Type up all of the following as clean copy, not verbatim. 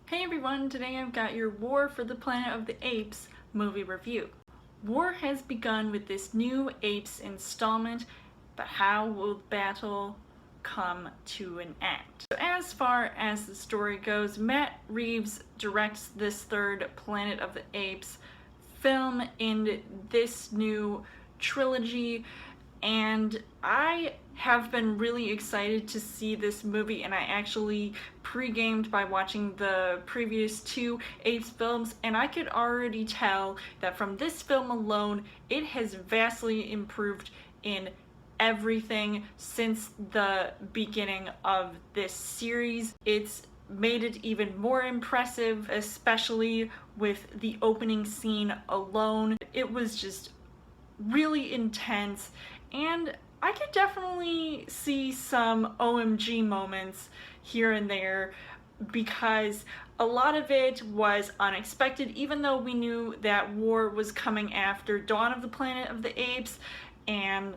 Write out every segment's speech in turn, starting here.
Hey everyone, today I've got your War for the Planet of the Apes movie review. War has begun with this new Apes installment, but how will the battle come to an end? So as far as the story goes, Matt Reeves directs this third Planet of the Apes film in this new trilogy, and I have been really excited to see this movie, and I actually pre-gamed by watching the previous two Apes films, and I could already tell that from this film alone it has vastly improved in everything since the beginning of this series. It's made it even more impressive, especially with the opening scene alone. It was just really intense, and I could definitely see some OMG moments here and there because a lot of it was unexpected, even though we knew that War was coming after Dawn of the Planet of the Apes, and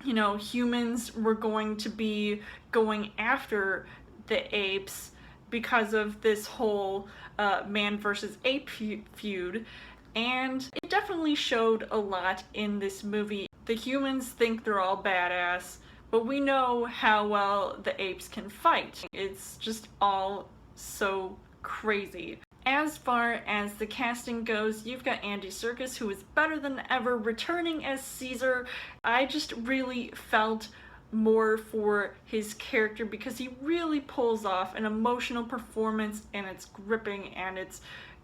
humans were going to be going after the apes because of this whole man versus ape feud. And it definitely showed a lot in this movie. The humans think they're all badass, but we know how well the apes can fight. It's just all so crazy. As far as the casting goes, you've got Andy Serkis, who is better than ever, returning as Caesar. I just really felt more for his character because he really pulls off an emotional performance, and it's gripping and it's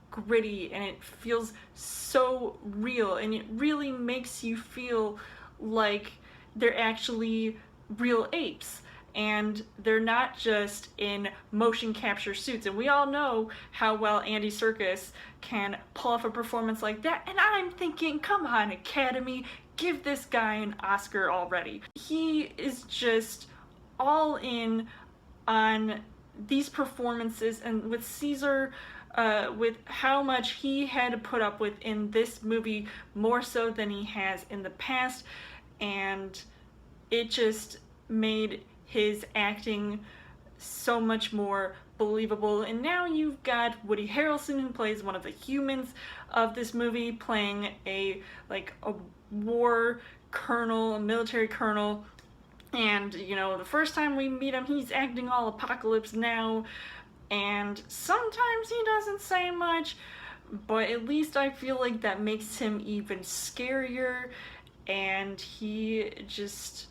gritty and it feels so real, and it really makes you feel like they're actually real apes and they're not just in motion capture suits. And we all know how well Andy Serkis can pull off a performance like that, and I'm thinking, come on, Academy, give this guy an Oscar already. He is just all in on these performances, and with Caesar, with how much he had to put up with in this movie, more so than he has in the past, and it just made his acting so much more believable. And now you've got Woody Harrelson, who plays one of the humans of this movie, playing a war colonel, a military colonel. And the first time we meet him, he's acting all Apocalypse Now, and sometimes he doesn't say much, but at least I feel like that makes him even scarier, and he just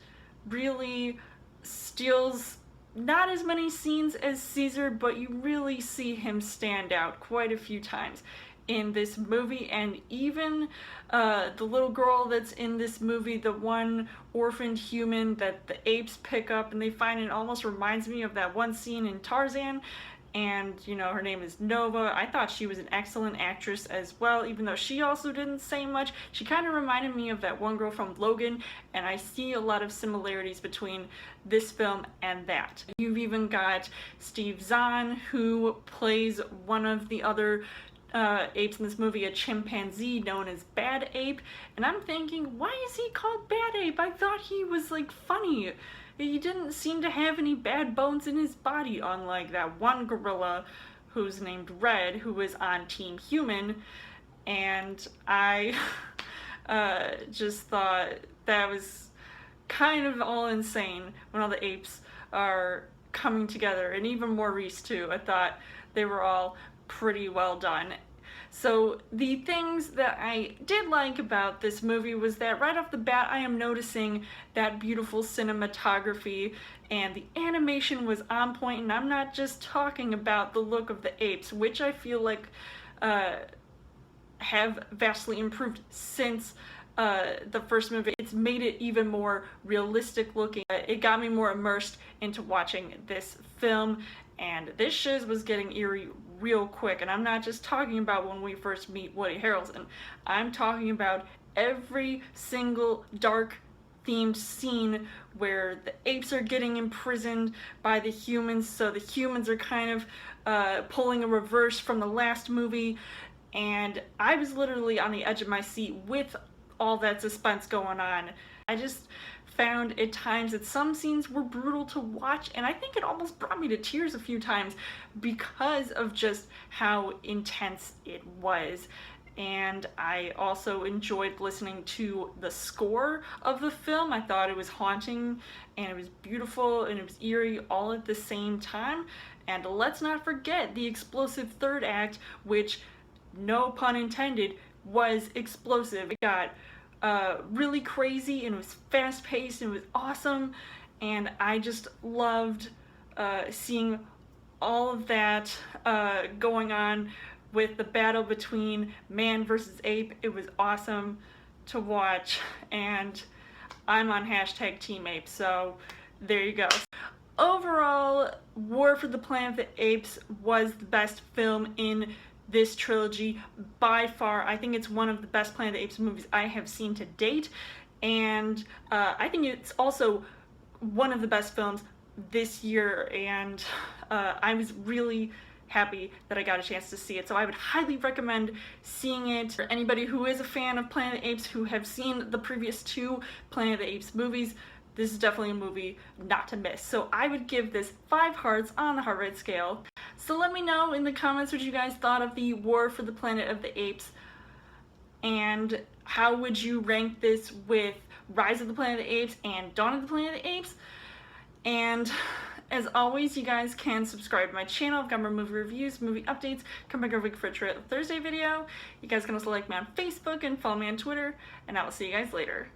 really steals not as many scenes as Caesar, but you really see him stand out quite a few times in this movie. And even the little girl that's in this movie, the one orphaned human that the apes pick up and they find, it almost reminds me of that one scene in Tarzan. And her name is Nova. I thought she was an excellent actress as well, even though she also didn't say much. She kind of reminded me of that one girl from Logan, and I see a lot of similarities between this film and that. You've even got Steve Zahn, who plays one of the other apes in this movie, a chimpanzee known as Bad Ape, and I'm thinking, why is he called Bad Ape? I thought he was funny. He didn't seem to have any bad bones in his body, unlike that one gorilla who's named Red, who was on Team Human. And I just thought that was kind of all insane when all the apes are coming together, and even Maurice too. I thought they were all pretty well done. So the things that I did like about this movie was that right off the bat I am noticing that beautiful cinematography, and the animation was on point, and I'm not just talking about the look of the apes, which I feel like have vastly improved since the first movie. It's made it even more realistic looking. It got me more immersed into watching this film, and this shiz was getting eerie real quick. And I'm not just talking about when we first meet Woody Harrelson. I'm talking about every single dark themed scene where the apes are getting imprisoned by the humans, so the humans are kind of pulling a reverse from the last movie, and I was literally on the edge of my seat with all that suspense going on. I just found at times that some scenes were brutal to watch, and I think it almost brought me to tears a few times because of just how intense it was. And I also enjoyed listening to the score of the film. I thought it was haunting and it was beautiful and it was eerie all at the same time. And let's not forget the explosive third act, which, no pun intended, was explosive. It got really crazy and it was fast paced and it was awesome, and I just loved seeing all of that going on with the battle between man versus ape. It was awesome to watch, and I'm on hashtag Team Ape, so there you go. Overall, War for the Planet of the Apes was the best film in this trilogy by far. I think it's one of the best Planet of the Apes movies I have seen to date, and I think it's also one of the best films this year, and I was really happy that I got a chance to see it. So I would highly recommend seeing it. For anybody who is a fan of Planet of the Apes, who have seen the previous two Planet of the Apes movies, this is definitely a movie not to miss. So I would give this 5 hearts on the heart rate scale. So let me know in the comments what you guys thought of the War for the Planet of the Apes, and how would you rank this with Rise of the Planet of the Apes and Dawn of the Planet of the Apes. And as always, you guys can subscribe to my channel. I've got more movie reviews, movie updates, come back every week for a Thursday video. You guys can also like me on Facebook and follow me on Twitter, and I will see you guys later.